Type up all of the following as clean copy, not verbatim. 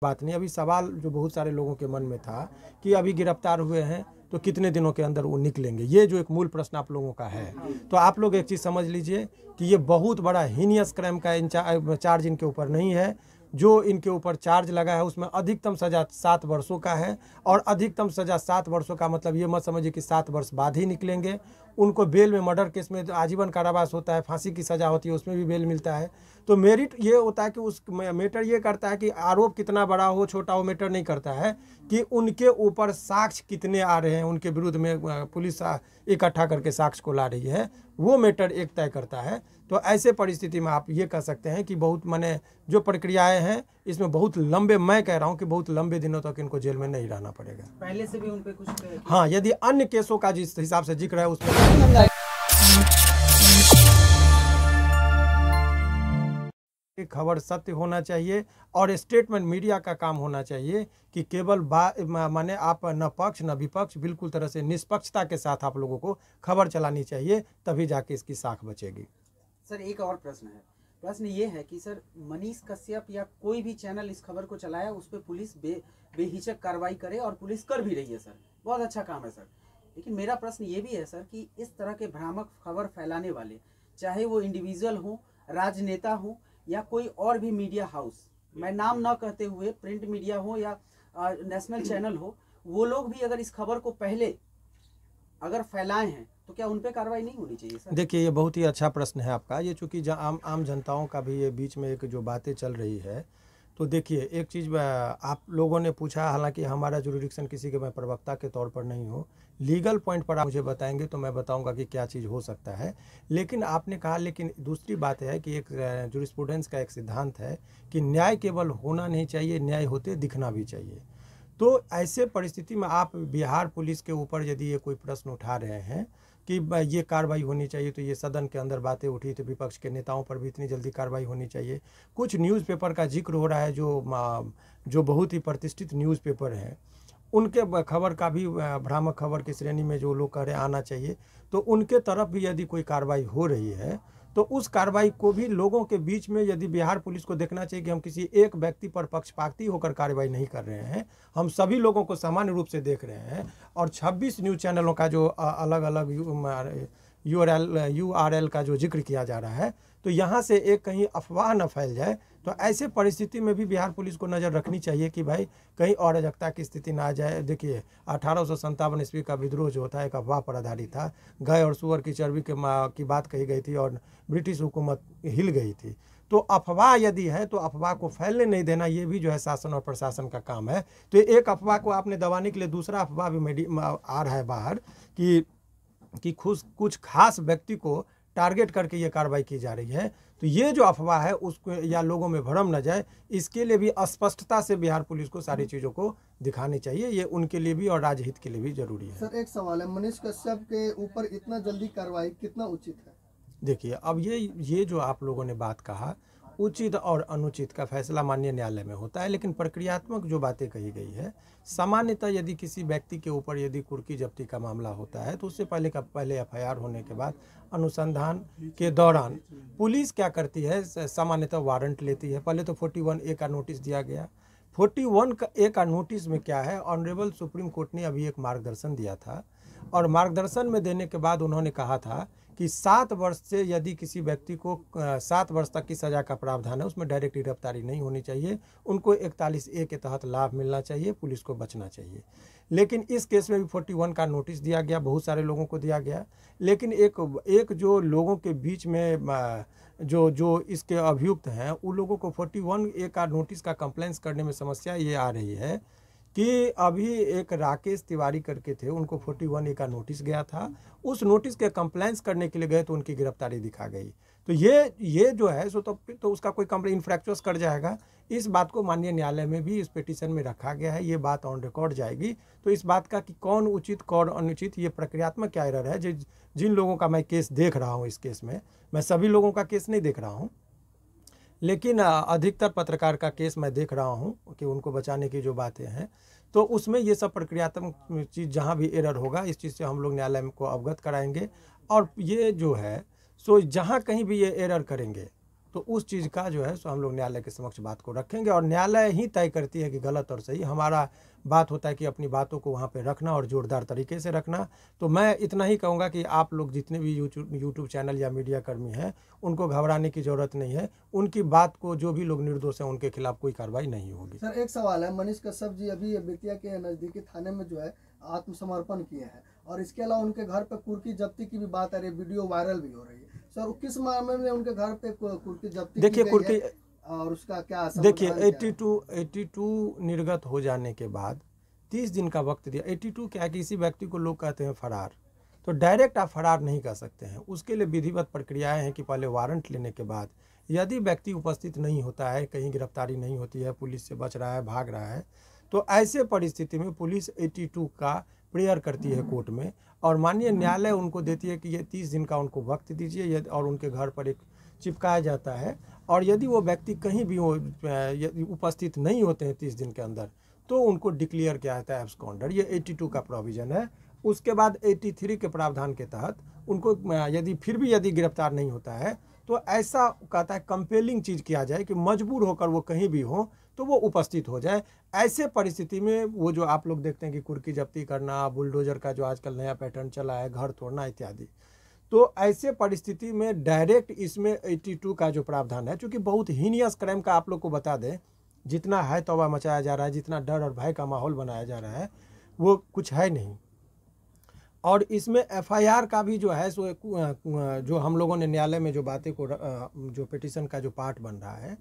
बात नहीं। अभी सवाल जो बहुत सारे लोगों के मन में था कि अभी गिरफ्तार हुए हैं तो कितने दिनों के अंदर वो निकलेंगे, ये जो एक मूल प्रश्न आप लोगों का है। तो आप लोग एक चीज़ समझ लीजिए कि ये बहुत बड़ा हीनियस क्राइम का चार्ज इनके ऊपर नहीं है। जो इनके ऊपर चार्ज लगा है उसमें अधिकतम सज़ा 7 वर्षों का है, और अधिकतम सज़ा 7 वर्षों का मतलब ये मत समझिए कि 7 वर्ष बाद ही निकलेंगे। उनको बेल में, मर्डर केस में आजीवन कारावास होता है, फांसी की सज़ा होती है, उसमें भी बेल मिलता है। तो मेरिट ये होता है कि उस मैटर ये करता है कि आरोप कितना बड़ा हो छोटा हो मैटर नहीं करता है, कि उनके ऊपर साक्ष्य कितने आ रहे हैं, उनके विरुद्ध में पुलिस इकट्ठा करके साक्ष्य को ला रही है, वो मैटर एक तय करता है। तो ऐसे परिस्थिति में आप ये कह सकते हैं कि बहुत माने जो प्रक्रियाएं हैं इसमें बहुत लंबे, मैं कह रहा हूं कि बहुत लंबे दिनों तक इनको जेल में नहीं रहना पड़ेगा। पहले से भी उन पे कुछ हाँ, यदि अन्य केसों का जिस हिसाब से जिक्र है उसमें खबर सत्य होना चाहिए, और स्टेटमेंट मीडिया का काम होना चाहिए कि केवल माने आप न पक्ष न विपक्ष, बिल्कुल तरह से निष्पक्षता के साथ आप लोगों को खबर चलानी चाहिए, तभी जाके इसकी साख बचेगी। सर एक और प्रश्न है। प्रश्न ये है कि सर मनीष कश्यप या कोई भी चैनल इस खबर को चलाया, उस पर पुलिस बेहिचक कार्रवाई करे, और पुलिस कर भी रही है सर, बहुत अच्छा काम है सर। लेकिन मेरा प्रश्न ये भी है सर कि इस तरह के भ्रामक खबर फैलाने वाले, चाहे वो इंडिविजुअल हो, राजनेता हो, या कोई और भी मीडिया हाउस, मैं नाम ना कहते हुए प्रिंट मीडिया हो या नेशनल चैनल हो, वो लोग भी अगर इस खबर को पहले अगर फैलाए हैं तो क्या उन पे कार्रवाई नहीं होनी चाहिए सर? देखिए, ये बहुत ही अच्छा प्रश्न है आपका। ये चूँकि आम जनताओं का भी ये बीच में एक जो बातें चल रही है, तो देखिए एक चीज़ आप लोगों ने पूछा, हालांकि हमारा जुरिडिक्शन किसी के मैं प्रवक्ता के तौर पर नहीं हूँ, लीगल पॉइंट पर आप मुझे बताएंगे तो मैं बताऊंगा कि क्या चीज़ हो सकता है। लेकिन आपने कहा, लेकिन दूसरी बात है कि एक जुरिस्प्रूडेंस का एक सिद्धांत है कि न्याय केवल होना नहीं चाहिए, न्याय होते दिखना भी चाहिए। तो ऐसे परिस्थिति में आप बिहार पुलिस के ऊपर यदि ये कोई प्रश्न उठा रहे हैं कि ये कार्रवाई होनी चाहिए, तो ये सदन के अंदर बातें उठी तो विपक्ष के नेताओं पर भी इतनी जल्दी कार्रवाई होनी चाहिए। कुछ न्यूज़पेपर का जिक्र हो रहा है जो बहुत ही प्रतिष्ठित न्यूज़पेपर हैं, उनके खबर का भी भ्रामक खबर की श्रेणी में जो लोग कह रहे आना चाहिए, तो उनके तरफ भी यदि कोई कार्रवाई हो रही है तो उस कार्रवाई को भी लोगों के बीच में यदि बिहार पुलिस को देखना चाहिए कि हम किसी एक व्यक्ति पर पक्षपाती होकर कार्रवाई नहीं कर रहे हैं, हम सभी लोगों को सामान्य रूप से देख रहे हैं। और 26 न्यूज़ चैनलों का जो अलग अलग URL का जो जिक्र किया जा रहा है, तो यहाँ से एक कहीं अफवाह न फैल जाए। तो ऐसे परिस्थिति में भी बिहार पुलिस को नज़र रखनी चाहिए कि भाई कहीं अराजकता की स्थिति ना आ जाए। देखिए 1857 ईस्वी का विद्रोह जो होता है एक अफवाह पर आधारित था, गाय और सूअर की चर्बी की बात कही गई थी और ब्रिटिश हुकूमत हिल गई थी। तो अफवाह यदि है तो अफवाह को फैलने नहीं देना, ये भी जो है शासन और प्रशासन का काम है। तो एक अफवाह को आपने दबाने के लिए दूसरा अफवाह भी आ रहा है बाहर कि कुछ खास व्यक्ति को टारगेट करके ये कार्रवाई की जा रही है। तो ये जो अफवाह है उसको या लोगों में भ्रम न जाए, इसके लिए भी स्पष्टता से बिहार पुलिस को सारी चीज़ों को दिखानी चाहिए। ये उनके लिए भी और राजहित के लिए भी जरूरी है। सर एक सवाल है, मनीष कश्यप के ऊपर इतना जल्दी कार्रवाई कितना उचित है? देखिए, अब ये जो आप लोगों ने बात कहा, उचित और अनुचित का फैसला माननीय न्यायालय में होता है, लेकिन प्रक्रियात्मक जो बातें कही गई है, सामान्यतः यदि किसी व्यक्ति के ऊपर यदि कुर्की जब्ती का मामला होता है तो उससे पहले FIR होने के बाद अनुसंधान के दौरान पुलिस क्या करती है, सामान्यतः वारंट लेती है। पहले तो 41A का नोटिस दिया गया। 41A का नोटिस में क्या है, ऑनरेबल सुप्रीम कोर्ट ने अभी एक मार्गदर्शन दिया था, और मार्गदर्शन में देने के बाद उन्होंने कहा था कि 7 वर्ष से यदि किसी व्यक्ति को 7 वर्ष तक की सज़ा का प्रावधान है, उसमें डायरेक्ट गिरफ्तारी नहीं होनी चाहिए, उनको 41A के तहत लाभ मिलना चाहिए, पुलिस को बचना चाहिए। लेकिन इस केस में भी 41 का नोटिस दिया गया, बहुत सारे लोगों को दिया गया। लेकिन एक जो लोगों के बीच में जो इसके अभियुक्त हैं, उन लोगों को 41A का नोटिस का कंप्लेंस करने में समस्या ये आ रही है कि अभी एक राकेश तिवारी करके थे, उनको 41A का नोटिस गया था, उस नोटिस के कंप्लेंस करने के लिए गए तो उनकी गिरफ्तारी दिखा गई। तो ये जो है सो तो उसका कोई कंप्लेंट इन्फ्रैक्चर्स कर जाएगा। इस बात को माननीय न्यायालय में भी इस पिटीशन में रखा गया है, ये बात ऑन रिकॉर्ड जाएगी। तो इस बात का कि कौन उचित कौन अनुचित, ये प्रक्रियात्मक क्या एरर है। जिन लोगों का मैं केस देख रहा हूँ, इस केस में मैं सभी लोगों का केस नहीं देख रहा हूँ, लेकिन अधिकतर पत्रकार का केस मैं देख रहा हूं कि उनको बचाने की जो बातें हैं, तो उसमें ये सब प्रक्रियात्मक चीज़ जहां भी एरर होगा, इस चीज़ से हम लोग न्यायालय को अवगत कराएंगे। और ये जो है सो जहां कहीं भी ये एरर करेंगे तो उस चीज़ का जो है सो हम लोग न्यायालय के समक्ष बात को रखेंगे और न्यायालय ही तय करती है कि गलत और सही। हमारा बात होता है कि अपनी बातों को वहाँ पे रखना और जोरदार तरीके से रखना। तो मैं इतना ही कहूँगा कि आप लोग जितने भी यूट्यूब चैनल या मीडिया कर्मी हैं उनको घबराने की ज़रूरत नहीं है। उनकी बात को जो भी लोग निर्दोष हैं उनके खिलाफ कोई कार्रवाई नहीं होगी। सर एक सवाल है, मनीष कश्यप जी अभी बेतिया के नज़दीकी थाने में जो है आत्मसमर्पण किए हैं और इसके अलावा उनके घर पे कुर्की जब्ती की भी बात आ रही है, वीडियो वायरल भी हो रही है। सर किस मामले में उनके घर पे कुर्की जब्ती देखिए की गई है और उसका क्या देखिए समाधान क्या है? 82 निर्गत हो जाने के बाद 30 दिन का वक्त दिया। 82 क्या, किसी व्यक्ति को लोग कहते हैं फरार, तो डायरेक्ट आप फरार नहीं कर सकते हैं। उसके लिए विधिवत प्रक्रियाएं हैं कि पहले वारंट लेने के बाद यदि व्यक्ति उपस्थित नहीं होता है, कहीं गिरफ्तारी नहीं होती है, पुलिस से बच रहा है, भाग रहा है, तो ऐसे परिस्थिति में पुलिस 82 का प्रेयर करती है कोर्ट में और माननीय न्यायालय उनको देती है कि ये 30 दिन का उनको वक्त दीजिए और उनके घर पर एक चिपकाया जाता है। और यदि वो व्यक्ति कहीं भी उपस्थित नहीं होते हैं 30 दिन के अंदर तो उनको डिक्लेयर किया जाता है एब्सकॉन्डर। ये 82 का प्रोविज़न है। उसके बाद 83 के प्रावधान के तहत उनको यदि गिरफ्तार नहीं होता है तो ऐसा कहता है कंपेलिंग चीज़ किया जाए कि मजबूर होकर वो कहीं भी हो तो वो उपस्थित हो जाए। ऐसे परिस्थिति में वो जो आप लोग देखते हैं कि कुर्की जब्ती करना, बुलडोजर का जो आजकल नया पैटर्न चला है, घर तोड़ना इत्यादि, तो ऐसे परिस्थिति में डायरेक्ट इसमें 82 का जो प्रावधान है, चूँकि बहुत हीनियस क्राइम का आप लोग को बता दें, जितना है तौबा मचाया जा रहा है, जितना डर और भय का माहौल बनाया जा रहा है वो कुछ है नहीं। और इसमें एफआईआर का भी जो है सो जो हम लोगों ने न्यायालय में जो बातें को जो पिटीशन का जो पार्ट बन रहा है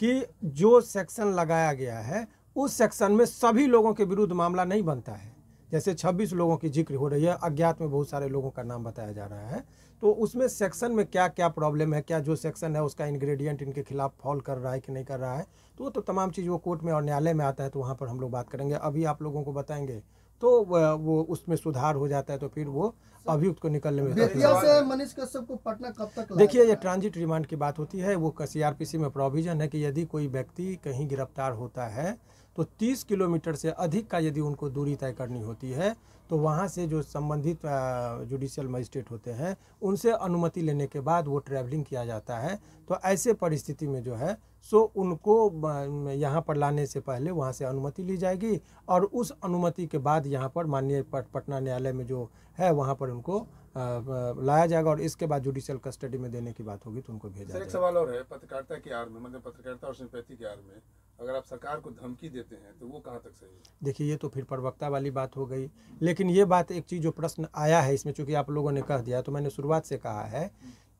कि जो सेक्शन लगाया गया है उस सेक्शन में सभी लोगों के विरुद्ध मामला नहीं बनता है। जैसे 26 लोगों की जिक्र हो रही है, अज्ञात में बहुत सारे लोगों का नाम बताया जा रहा है, तो उसमें सेक्शन में क्या क्या प्रॉब्लम है, क्या जो सेक्शन है उसका इंग्रेडिएंट इनके खिलाफ फॉल कर रहा है कि नहीं कर रहा है, तो वो तो तमाम चीज़ वो कोर्ट में और न्यायालय में आता है, तो वहाँ पर हम लोग बात करेंगे। अभी आप लोगों को बताएंगे तो वो उसमें सुधार हो जाता है, तो फिर वो अभियुक्त को निकलने में बेतिया से मनीष कश्यप को पटना कब तक लाया देखिए, ये जाएगा? ट्रांजिट रिमांड की बात होती है। वो सीआरपीसी में प्रोविजन है कि यदि कोई व्यक्ति कहीं गिरफ्तार होता है तो 30 किलोमीटर से अधिक का यदि उनको दूरी तय करनी होती है तो वहाँ से जो संबंधित जुडिशियल मजिस्ट्रेट होते हैं उनसे अनुमति लेने के बाद वो ट्रैवलिंग किया जाता है। तो ऐसे परिस्थिति में जो है सो उनको यहाँ पर लाने से पहले वहाँ से अनुमति ली जाएगी और उस अनुमति के बाद यहाँ पर माननीय पटना न्यायालय में जो है वहाँ पर उनको लाया जाएगा और इसके बाद जुडिशियल कस्टडी में देने की बात होगी तो उनको भेजा जाएगा। एक सवाल और है, पत्रकारिता की आड़ में, मतलब पत्रकारिता और सिंपैथी की आड़ में अगर आप सरकार को धमकी देते हैं तो वो कहाँ तक सही है? देखिए, ये तो फिर प्रवक्ता वाली बात हो गई, लेकिन ये बात एक चीज़ जो प्रश्न आया है इसमें, चूँकि आप लोगों ने कह दिया तो मैंने शुरुआत से कहा है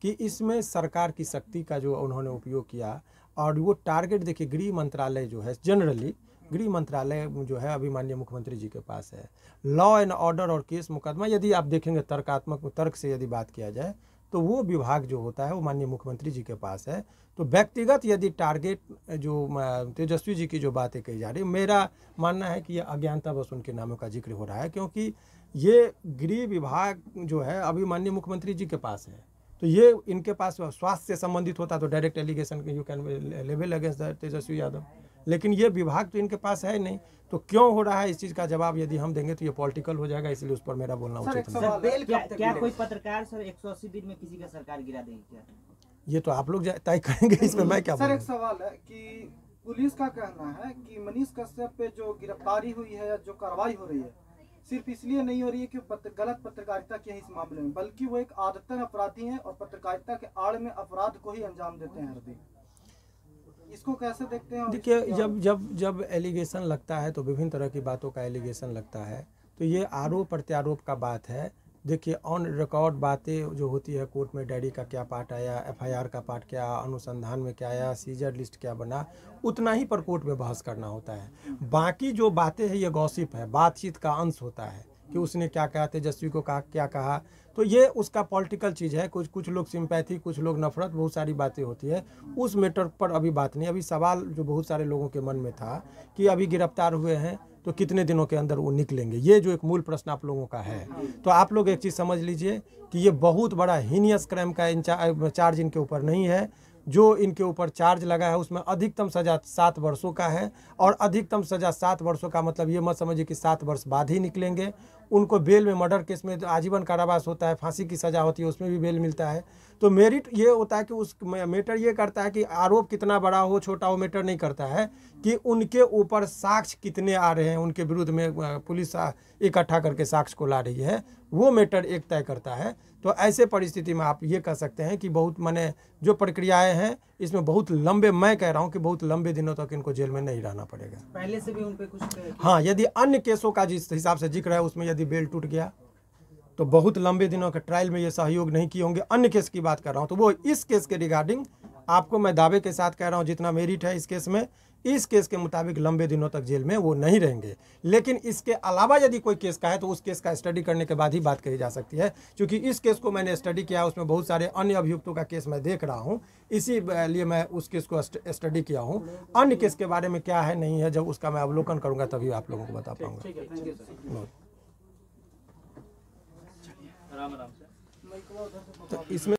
कि इसमें सरकार की शक्ति का जो उन्होंने उपयोग किया और वो टारगेट, देखिए गृह मंत्रालय जो है, जनरली गृह मंत्रालय जो है अभी माननीय मुख्यमंत्री जी के पास है। लॉ एंड ऑर्डर और केस मुकदमा यदि आप देखेंगे तर्क से यदि बात किया जाए तो वो विभाग जो होता है वो माननीय मुख्यमंत्री जी के पास है। तो व्यक्तिगत यदि टारगेट जो तेजस्वी जी की जो बातें कही जा रही है, मेरा मानना है कि ये अज्ञानता बस उनके नामों का जिक्र हो रहा है, क्योंकि ये गृह विभाग जो है अभी माननीय मुख्यमंत्री जी के पास है। तो ये इनके पास स्वास्थ्य से संबंधित होता तो direct allegation you can level against Tejashwi Yadav, लेकिन ये विभाग तो इनके पास है नहीं। तो क्यों हो रहा है इस चीज़ का जवाब यदि हम देंगे तो ये पॉलिटिकल हो जाएगा, इसलिए उस पर मेरा बोलना उचित नहीं। सर, बेल कब तक क्या मिलेगा? कोई पत्रकार सर 180 दिन में किसी का सरकार गिरा देगी क्या? ये तो आप लोग तय करेंगे, इसमें मैं क्या सर एक बोलूं। सवाल है कि पुलिस का कहना है कि मनीष कश्यप पे जो गिरफ्तारी हुई है या जो कार्रवाई हो रही है सिर्फ इसलिए नहीं हो रही है कि गलत पत्रकारिता की है इस मामले में, बल्कि वो एक आदतन अपराधी हैं और पत्रकारिता के आड़ में अपराध को ही अंजाम देते हैं हर दिन। इसको कैसे देखते हैं? देखिए, जब एलिगेशन लगता है तो विभिन्न तरह की बातों का एलिगेशन लगता है, तो ये आरोप प्रत्यारोप का बात है। देखिए, ऑन रिकॉर्ड बातें जो होती है कोर्ट में, डायरी का क्या पार्ट आया, एफआईआर का पार्ट क्या, अनुसंधान में क्या आया, सीजर लिस्ट क्या बना, उतना ही पर कोर्ट में बहस करना होता है। बाकी जो बातें हैं ये गॉसिप है, बातचीत का अंश होता है कि उसने क्या कहा, तेजस्वी को क्या कहा, तो ये उसका पॉलिटिकल चीज़ है। कुछ लोग सिंपैथी, कुछ लोग नफरत, बहुत सारी बातें होती है। उस मैटर पर अभी बात नहीं। अभी सवाल जो बहुत सारे लोगों के मन में था कि अभी गिरफ्तार हुए हैं तो कितने दिनों के अंदर वो निकलेंगे, ये जो एक मूल प्रश्न आप लोगों का है। तो आप लोग एक चीज़ समझ लीजिए कि ये बहुत बड़ा हीनियस क्राइम का चार्ज इनके ऊपर नहीं है। जो इनके ऊपर चार्ज लगा है उसमें अधिकतम सज़ा 7 वर्षों का है, और अधिकतम सज़ा 7 वर्षों का मतलब ये मत समझिए कि 7 वर्ष बाद ही निकलेंगे। उनको बेल में, मर्डर केस में तो आजीवन कारावास होता है, फांसी की सज़ा होती है, उसमें भी बेल मिलता है। तो मेरिट ये होता है कि उस मैटर ये करता है कि आरोप कितना बड़ा हो छोटा हो मैटर नहीं करता है, कि उनके ऊपर साक्ष्य कितने आ रहे हैं, उनके विरुद्ध में पुलिस इकट्ठा करके साक्ष्य को ला रही है, वो मैटर एक तय करता है। तो ऐसे परिस्थिति में आप ये कह सकते हैं कि बहुत माने जो प्रक्रियाएं हैं इसमें बहुत लंबे, मैं कह रहा हूँ कि बहुत लंबे दिनों तक इनको जेल में नहीं रहना पड़ेगा। पहले से भी उन पे कुछ हाँ, यदि अन्य केसों का जिस हिसाब से जिक्र है उसमें यदि बेल टूट गया तो बहुत लंबे दिनों के ट्रायल में ये सहयोग नहीं किए होंगे। अन्य केस की बात कर रहा हूँ, तो वो इस केस के रिगार्डिंग आपको मैं दावे के साथ कह रहा हूँ, जितना मेरिट है इस केस में, इस केस के मुताबिक लंबे दिनों तक जेल में वो नहीं रहेंगे। लेकिन इसके अलावा यदि कोई केस का है तो उस केस का स्टडी करने के बाद ही बात कही जा सकती है, क्योंकि इस केस को मैंने स्टडी किया, उसमें बहुत सारे अन्य अभियुक्तों का केस मैं देख रहा हूँ, इसी लिए मैं उस केस को स्टडी किया हूँ। अन्य केस के बारे में क्या है नहीं है, जब उसका मैं अवलोकन करूँगा तभी आप लोगों को बता पाऊँगा। ठीक है, थैंक यू सर। तो इसमें